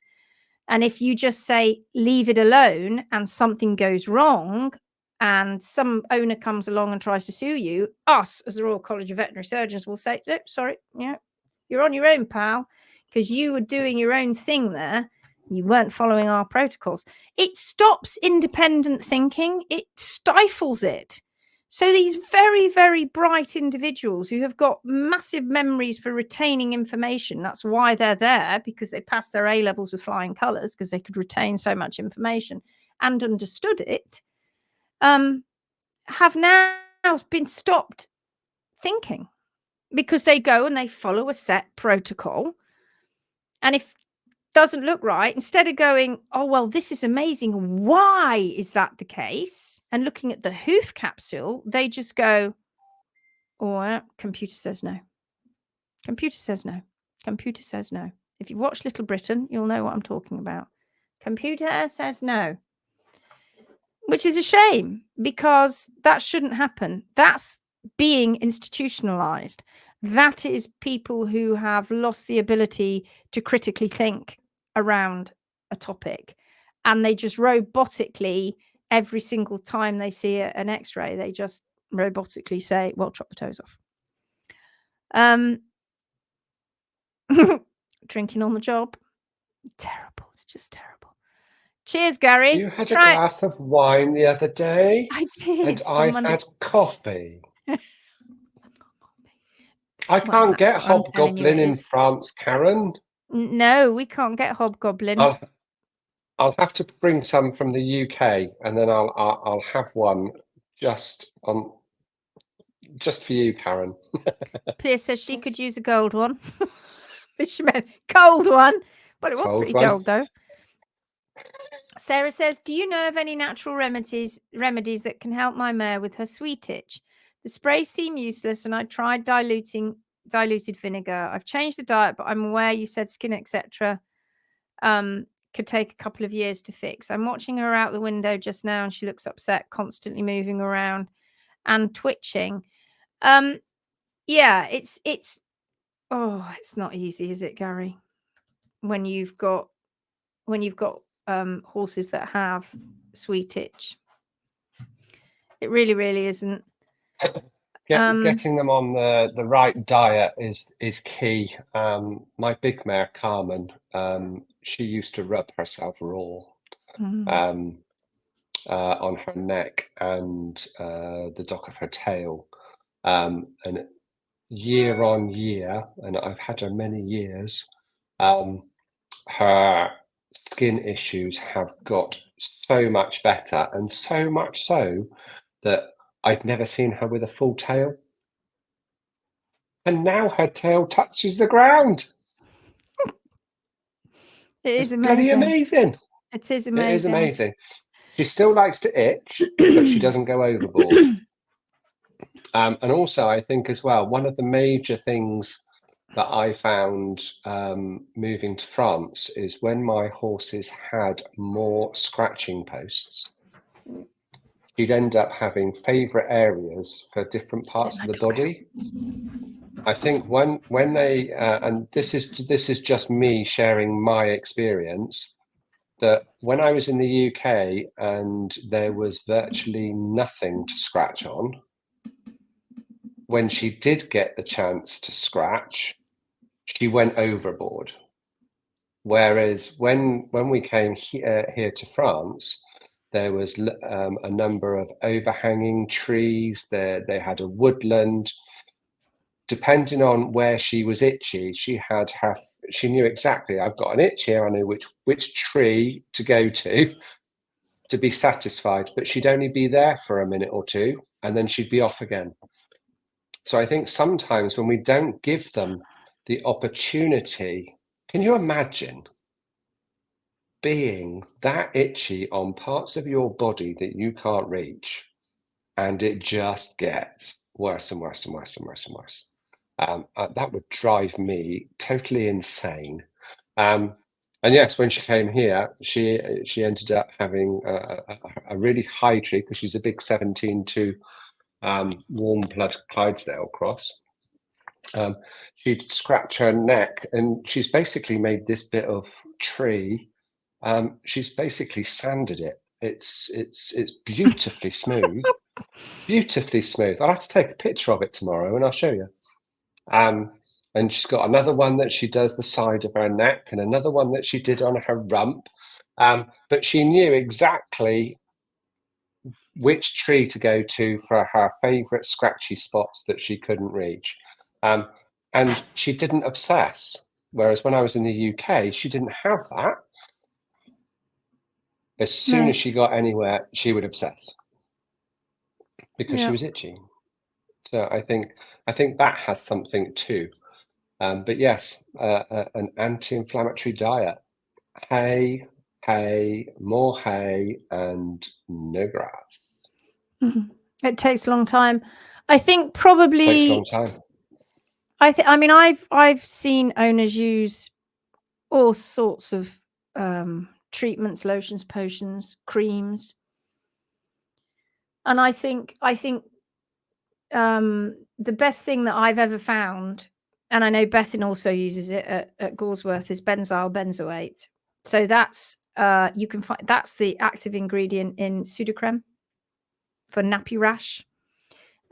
And if you just say, leave it alone, and something goes wrong, and some owner comes along and tries to sue you, us as the Royal College of Veterinary Surgeons will say, oh, sorry, you're on your own, pal, because you were doing your own thing there. You weren't following our protocols. It stops independent thinking. It stifles it. So these very, very bright individuals who have got massive memories for retaining information, that's why they're there, because they passed their A-levels with flying colours, because they could retain so much information and understood it. have now been stopped thinking, because they go and they follow a set protocol. And if it doesn't look right, instead of going, oh, well, this is amazing, why is that the case? And looking at the hoof capsule, they just go, oh, computer says no. Computer says no. Computer says no. If you watch Little Britain, you'll know what I'm talking about. Computer says no. Which is a shame, because that shouldn't happen. That's being institutionalized. That is people who have lost the ability to critically think around a topic, and they just robotically, every single time they see an x-ray, they just robotically say, well, chop the toes off. Drinking on the job, terrible. It's just terrible. Cheers, Gary. You had a glass of wine the other day. I did. And I had coffee. I can't get hobgoblin in France, Karen. No, we can't get hobgoblin. I'll have to bring some from the UK, and then I'll have one just for you, Karen. Pia says she could use a gold one. She meant cold one, but it was pretty gold though. Sarah says, do you know of any natural remedies that can help my mare with her sweet itch? The sprays seem useless, and I tried diluted vinegar. I've changed the diet, but I'm aware you said skin, etc. Could take a couple of years to fix. I'm watching her out the window just now, and she looks upset, constantly moving around and twitching. Yeah, it's not easy, is it, Gary? When you've got horses that have sweet itch, it really isn't. Getting them on the right diet is key. My big mare Carmen, she used to rub herself raw on her neck and the dock of her tail, and year on year, and I've had her many years, her skin issues have got so much better, and so much so that I'd never seen her with a full tail. And now her tail touches the ground. It's amazing. Bloody amazing. It is amazing. It is amazing. She still likes to itch, but she doesn't go overboard. And also, I think as well, one of the major things that I found moving to France is when my horses had more scratching posts, she'd end up having favourite areas for different parts of the body. I think when they and this is just me sharing my experience, that when I was in the UK and there was virtually nothing to scratch on, when she did get the chance to scratch, she went overboard. Whereas when we came here to France, there was a number of overhanging trees. They had a woodland. Depending on where she was itchy, she knew exactly, I've got an itch here, I know which tree to go to be satisfied, but she'd only be there for a minute or two and then she'd be off again. So I think sometimes when we don't give them the opportunity, can you imagine being that itchy on parts of your body that you can't reach, and it just gets worse and worse and worse and worse and worse? That would drive me totally insane. And yes, when she came here, she ended up having a really high tree, because she's a big 17-2 warm blood Clydesdale cross. She'd scratch her neck, and she's basically made this bit of tree. She's basically sanded it. It's beautifully smooth, beautifully smooth. I'll have to take a picture of it tomorrow, and I'll show you. And she's got another one that she does the side of her neck, and another one that she did on her rump. But she knew exactly which tree to go to for her favourite scratchy spots that she couldn't reach. And she didn't obsess. Whereas when I was in the UK, she didn't have that. As soon as she got anywhere, she would obsess. because she was itchy. So I think that has something too. But yes, an anti-inflammatory diet. Hay, more hay, and no grass. It takes a long time. I think probably takes a long time. I mean, I've seen owners use all sorts of treatments, lotions, potions, creams, and I think the best thing that I've ever found, and I know Bethan also uses it at Gawsworth, is benzyl benzoate. So that's you can find, that's the active ingredient in pseudocreme for nappy rash,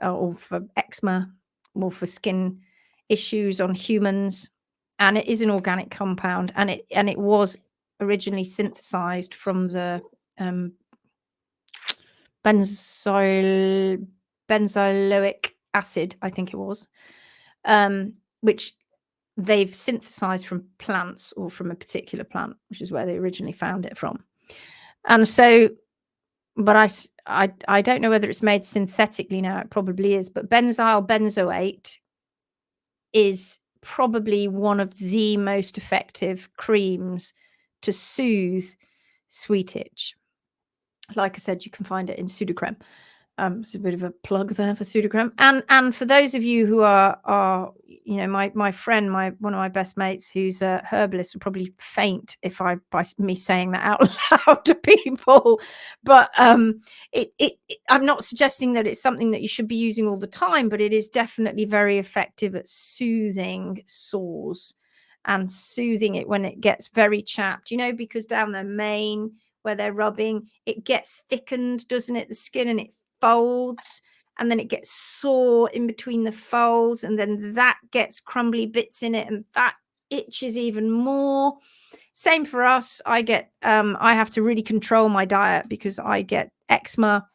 or for eczema, or for skin issues on humans. And it is an organic compound, and it was originally synthesized from the benzoic acid, I think it was, which they've synthesized from plants, or from a particular plant, which is where they originally found it from. And so, but I don't know whether it's made synthetically now. It probably is, but benzyl benzoate is probably one of the most effective creams to soothe sweet itch. Like I said, you can find it in pseudocreme. It's a bit of a plug there for pseudocreme. And for those of you who are you know, my friend, one of my best mates who's a herbalist would probably faint if by me saying that out loud to people. But I'm not suggesting that it's something that you should be using all the time, but it is definitely very effective at soothing sores and soothing it when it gets very chapped, you know, because down their mane where they're rubbing, it gets thickened, doesn't it, the skin, and it folds, and then it gets sore in between the folds, and then that gets crumbly bits in it, and that itches even more. Same for us. I get I have to really control my diet because I get eczema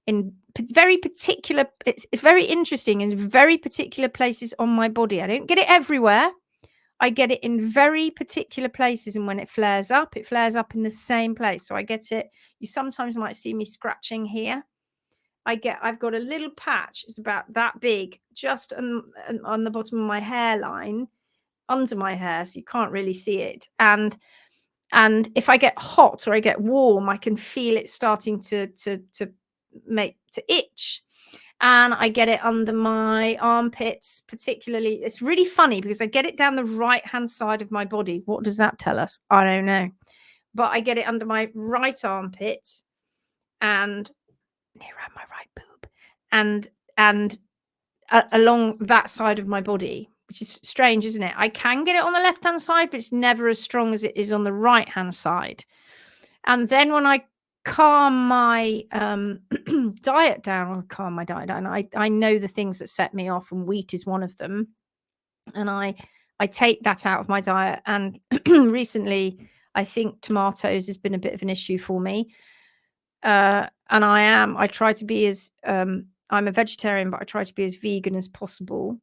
in very particular, it's very interesting, in very particular places on my body. I don't get it everywhere. I get it in very particular places, and when it flares up in the same place. So I get it. You sometimes might see me scratching here. I've got a little patch, it's about that big, just on the bottom of my hairline, under my hair, so you can't really see it. And if I get hot or I get warm, I can feel it starting to itch. And I get it under my armpits, particularly. It's really funny because I get it down the right-hand side of my body. What does that tell us? I don't know. But I get it under my right armpit and near around my right boob, and along that side of my body, which is strange, isn't it? I can get it on the left-hand side, but it's never as strong as it is on the right-hand side. And then when I calm my diet down, I know the things that set me off, and wheat is one of them. And I take that out of my diet. And recently, I think tomatoes has been a bit of an issue for me. And I try to be as I'm a vegetarian, but I try to be as vegan as possible,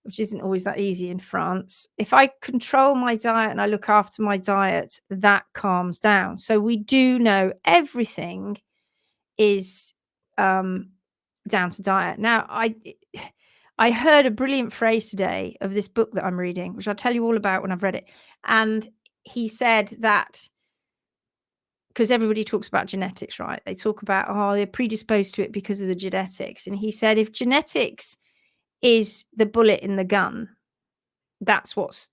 which isn't always that easy in France. If I control my diet and I look after my diet, that calms down. So we do know everything is down to diet. Now, I heard a brilliant phrase today of this book that I'm reading, which I'll tell you all about when I've read it. And he said that, because everybody talks about genetics, right? They talk about, oh, they're predisposed to it because of the genetics. And he said, if genetics is the bullet in the gun, that's what's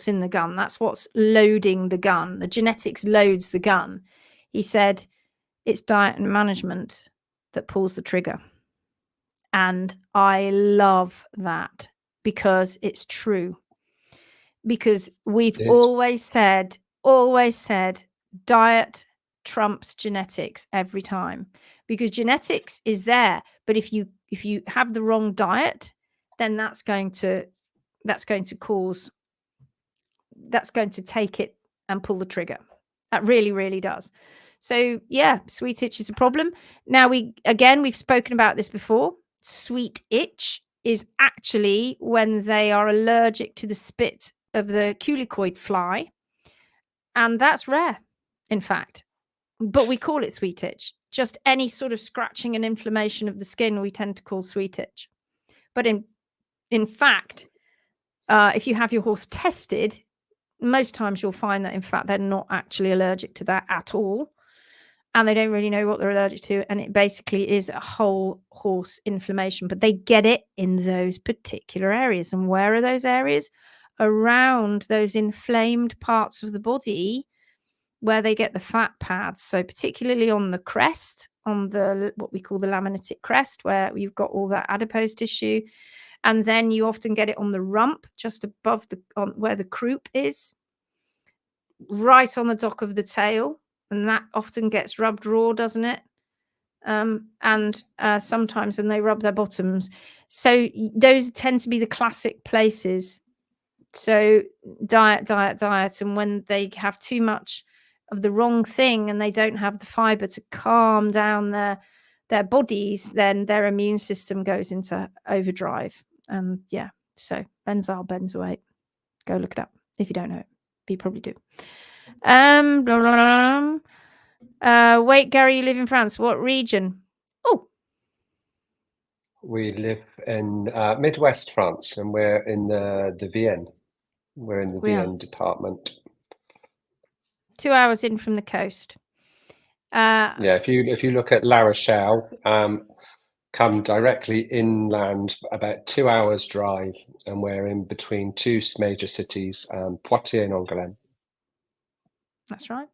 in the gun. That's what's loading the gun. The genetics loads the gun. He said, it's diet and management that pulls the trigger. And I love that because it's true. Because we've always said, diet trumps genetics every time, because genetics is there, but if you have the wrong diet, then that's going to take it and pull the trigger. That really does. So yeah, sweet itch is a problem. Now we've spoken about this before. Sweet itch is actually when they are allergic to the spit of the culicoid fly, and that's rare, in fact. But we call it sweet itch just any sort of scratching and inflammation of the skin we tend to call sweet itch. But in fact, if you have your horse tested, most times you'll find that in fact they're not actually allergic to that at all, and they don't really know what they're allergic to, and it basically is a whole horse inflammation, but they get it in those particular areas. And where are those areas? Around those inflamed parts of the body where they get the fat pads. So particularly on the crest, on the what we call the laminitic crest, where you've got all that adipose tissue. And then you often get it on the rump, just above where the croup is, right on the dock of the tail. And that often gets rubbed raw, doesn't it? And sometimes when they rub their bottoms. So those tend to be the classic places. So diet. And when they have too much of the wrong thing and they don't have the fiber to calm down their bodies, then their immune system goes into overdrive. And yeah, so benzyl benzoate, go look it up if you don't know it. You probably do. Wait, Gary, you live in France. What region? Oh, we live in Midwest France, and we're in the Vienne. We're in the Vienne department. 2 hours in from the coast. Yeah, if you look at La Rochelle, come directly inland, about 2 hours drive, and we're in between two major cities, Poitiers and Angoulême. That's right.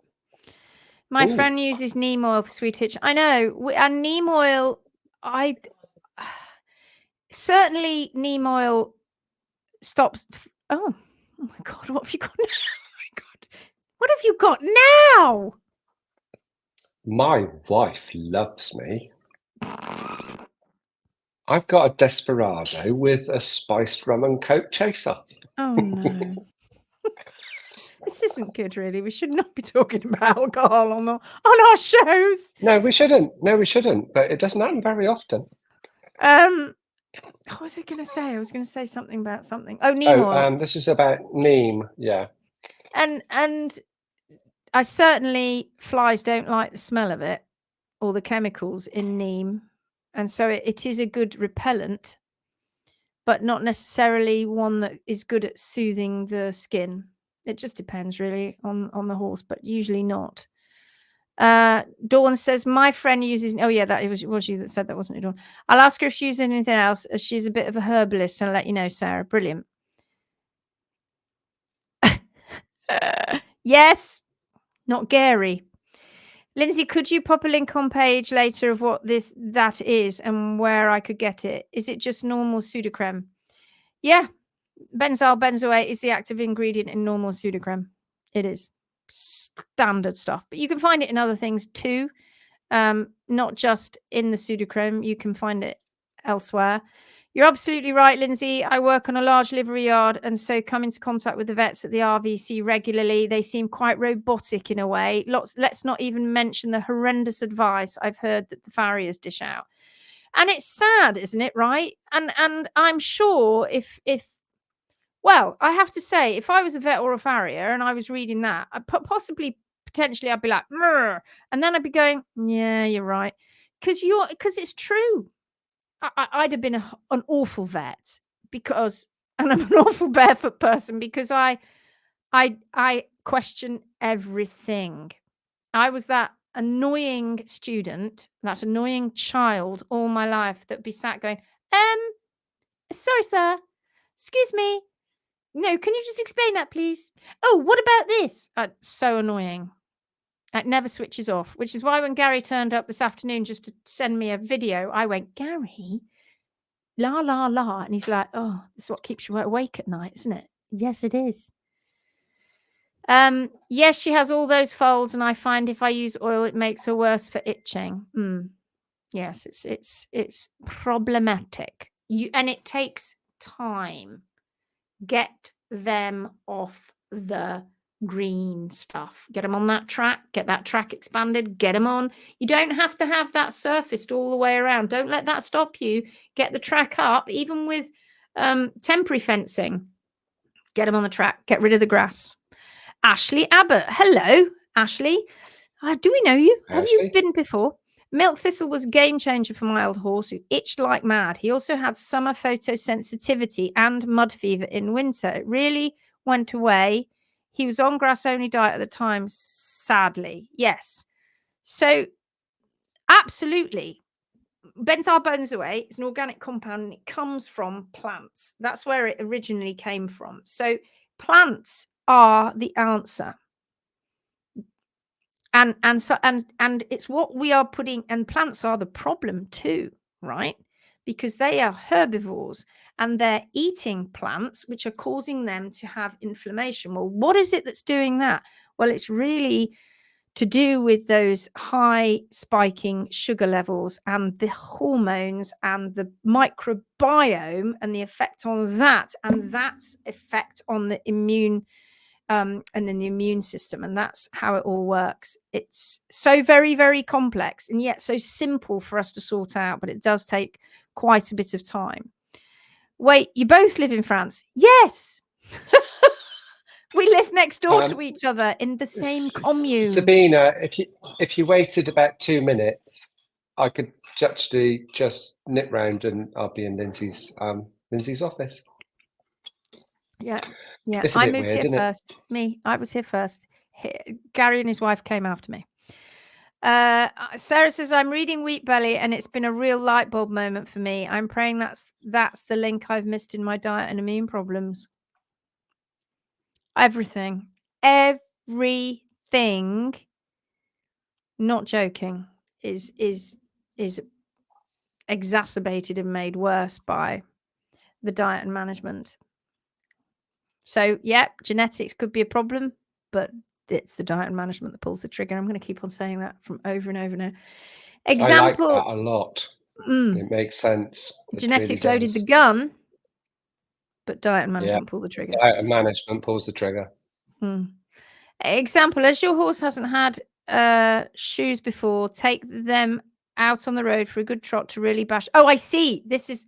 My friend uses neem oil for sweet itch. I know, and neem oil, certainly neem oil stops. Oh my God, what have you got now? Oh my God, what have you got now? My wife loves me. I've got a Desperado with a spiced rum and coke chaser. Oh no. This isn't good, really. We should not be talking about alcohol on our shows. No, we shouldn't. But it doesn't happen very often. What was I going to say? I was going to say something about something. Oh, neem oil. This is about neem. Yeah. And I certainly, flies don't like the smell of it or the chemicals in neem, and so it is a good repellent, but not necessarily one that is good at soothing the skin. It just depends really on the horse, but usually not. Dawn says, my friend uses, oh yeah, that it was you that said that, wasn't it, Dawn? I'll ask her if she uses anything else, as she's a bit of a herbalist, and I'll let you know, Sarah. Brilliant. Yes, not Gary. Lindsay, could you pop a link on page later of what that is and where I could get it? Is it just normal pseudocreme? Yeah, benzyl benzoate is the active ingredient in normal pseudocreme. It is standard stuff, but you can find it in other things too, not just in the pseudocreme. You can find it elsewhere. You're absolutely right, Lindsay. I work on a large livery yard, and so come into contact with the vets at the RVC regularly. They seem quite robotic in a way. Let's not even mention the horrendous advice I've heard that the farriers dish out. And it's sad, isn't it, right? And I'm sure well, I have to say, if I was a vet or a farrier and I was reading that, potentially I'd be like, Murr, and then I'd be going, yeah, you're right. Because it's true. I'd have been an awful vet and I'm an awful barefoot person because I question everything. I was that annoying student, that annoying child all my life that'd be sat going, sorry, sir, excuse me. No, can you just explain that, please? Oh, what about this? So annoying. It never switches off, which is why when Gary turned up this afternoon just to send me a video, I went, Gary, la, la, la. And he's like, oh, this is what keeps you awake at night, isn't it? Yes, it is. Yes, she has all those folds, and I find if I use oil, it makes her worse for itching. Yes, it's problematic. And it takes time. Get them off the green stuff. Get them on that track. Get that track expanded. Get them on. You don't have to have that surfaced all the way around. Don't let that stop you. Get the track up, even with temporary fencing. Get them on the track. Get rid of the grass. Ashley Abbott. Hello, Ashley. Do we know you? Ashley? Have you been before? Milk thistle was a game changer for my old horse who itched like mad. He also had summer photosensitivity and mud fever in winter. It really went away. He was on grass-only diet at the time, sadly. Yes. So, absolutely. Benzyl benzoate is an organic compound and it comes from plants. That's where it originally came from. So, plants are the answer. And it's what we are putting, and plants are the problem too, right? Because they are herbivores and they're eating plants, which are causing them to have inflammation. Well, what is it that's doing that? Well, it's really to do with those high spiking sugar levels and the hormones and the microbiome and the effect on that, and that's effect on the immune and then the immune system. And that's how it all works. It's so very, very complex and yet so simple for us to sort out, but it does take quite a bit of time. Wait, you both live in France? Yes. We live next door to each other in the same commune. Sabina, if you waited about 2 minutes, I could actually just nip round and I'll be in Lindsay's office. Yeah, yeah. It's a bit weird, isn't it? First. I was here first. Gary and his wife came after me. Sarah says, I'm reading Wheat Belly and it's been a real light bulb moment for me. I'm praying that's the link I've missed in my diet and immune problems. Everything, not joking, is exacerbated and made worse by the diet and management. So, yeah, genetics could be a problem, but it's the diet and management that pulls the trigger. I'm going to keep on saying that from over and over and over. Example, I like that a lot. It makes sense. Genetics really loaded the gun, but diet and management pull the trigger. Diet and management pulls the trigger. Example, as your horse hasn't had shoes before, take them out on the road for a good trot to really bash. Oh, I see. This is...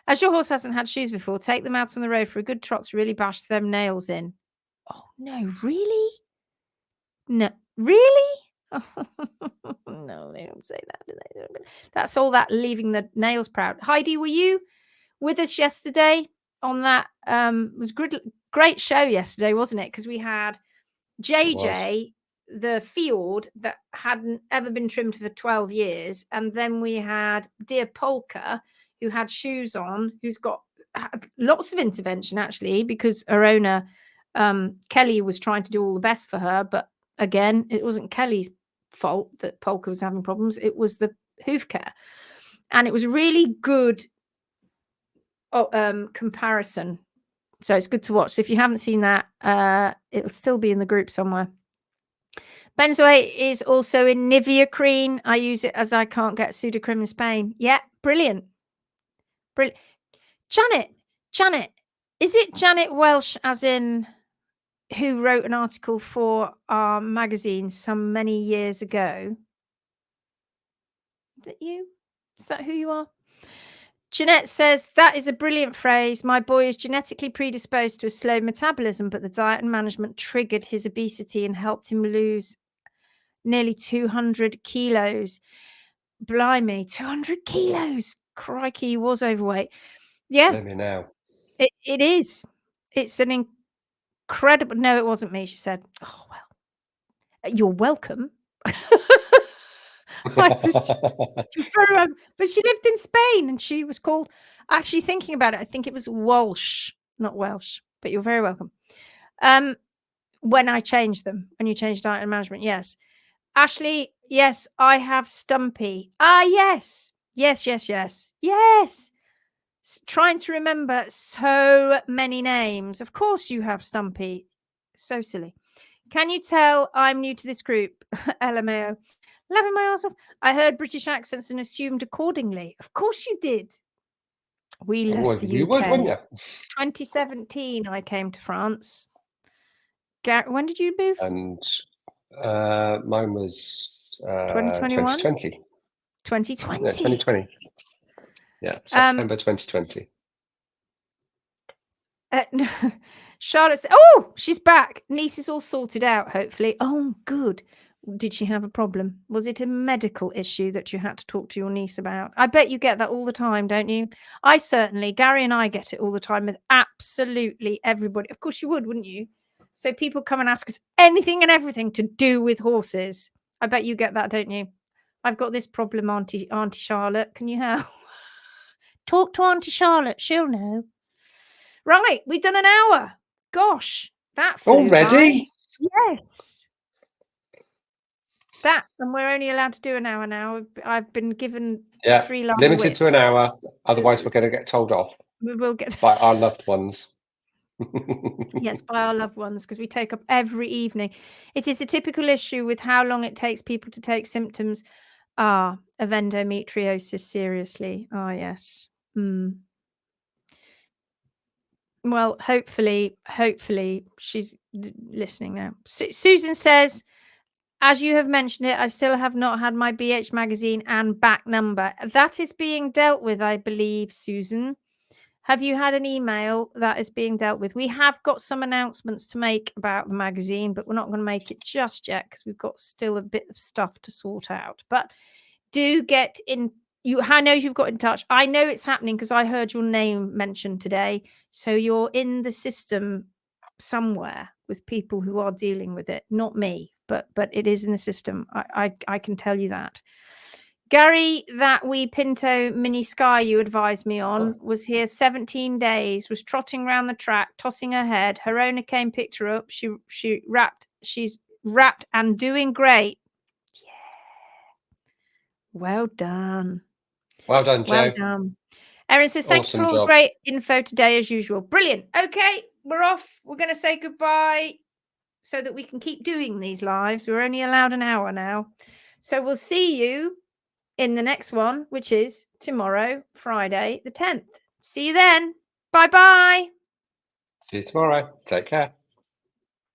As your horse hasn't had shoes before, take them out on the road for a good trot to really bash them nails in. Oh, no, really? No, really? Oh, no, they don't say that, do they? That's all that leaving the nails proud. Heidi, were you with us yesterday on that? It was great show yesterday, wasn't it? Because we had JJ, the field that hadn't ever been trimmed for 12 years. And then we had dear Polka, who had shoes on, who's got lots of intervention, actually, because her owner, Kelly, was trying to do all the best for her. But again, it wasn't Kelly's fault that Polka was having problems. It was the hoof care. And it was really good comparison. So it's good to watch. So if you haven't seen that, it'll still be in the group somewhere. Benzoate is also in Nivea Cream. I use it as I can't get pseudocrim in Spain. Yeah, brilliant. Brilliant. Janet, is it Janet Welsh, as in who wrote an article for our magazine some many years ago? Is it you? Is that who you are? Jeanette says, that is a brilliant phrase. My boy is genetically predisposed to a slow metabolism, but the diet and management triggered his obesity and helped him lose nearly 200 kilos. Blimey, 200 kilos. Crikey, he was overweight. Yeah. Let me know. It is. It's an incredible... No, it wasn't me, she said. Oh, well. You're welcome. But she lived in Spain and she was called... Actually, thinking about it, I think it was Walsh, not Welsh. But you're very welcome. When I changed them, when you changed diet and management, yes. Ashley, yes, I have Stumpy. Ah, yes. Yes. Trying to remember so many names. Of course you have Stumpy. So silly. Can you tell I'm new to this group? LMAO. Loving my ass off. I heard British accents and assumed accordingly. Of course you did. We left the UK. You would, wouldn't you? 2017, I came to France. When did you move? And mine was 2021? 2020. 2020. No, 2020. Yeah, September 2020. Charlotte said, oh, she's back. Niece is all sorted out, hopefully. Oh, good. Did she have a problem? Was it a medical issue that you had to talk to your niece about? I bet you get that all the time, don't you? I certainly, Gary and I get it all the time with absolutely everybody. Of course you would, wouldn't you? So people come and ask us anything and everything to do with horses. I bet you get that, don't you? I've got this problem, Auntie Charlotte. Can you help? Talk to Auntie Charlotte. She'll know. Right, we've done an hour. Gosh, that flew already. By. Yes. That, and we're only allowed to do an hour now. I've been given 3 lines. Limited to an hour. Otherwise, we're going to get told off. We will get by our loved ones. Yes, by our loved ones, because we take up every evening. It is a typical issue with how long it takes people to take symptoms of endometriosis seriously. Ah, yes. Well, hopefully she's listening now. Susan says, as you have mentioned it, I still have not had my BH magazine and back number. That is being dealt with, I believe, Susan. Have you had an email that is being dealt with? We have got some announcements to make about the magazine, but we're not going to make it just yet because we've got still a bit of stuff to sort out. But do get in. I know you've got in touch. I know it's happening because I heard your name mentioned today. So you're in the system somewhere with people who are dealing with it. Not me, but it is in the system. I can tell you that. Gary, that wee Pinto Mini Sky you advised me on was here 17 days, was trotting around the track, tossing her head. Her owner came, picked her up. She's wrapped and doing great. Yeah. Well done. Well done, Joe. Well done. Erin says, thank you for all the great info today, as usual. Brilliant. Okay, we're off. We're going to say goodbye so that we can keep doing these lives. We're only allowed an hour now. So we'll see you in the next one, which is tomorrow, Friday, the 10th. See you then. Bye-bye. See you tomorrow. Take care.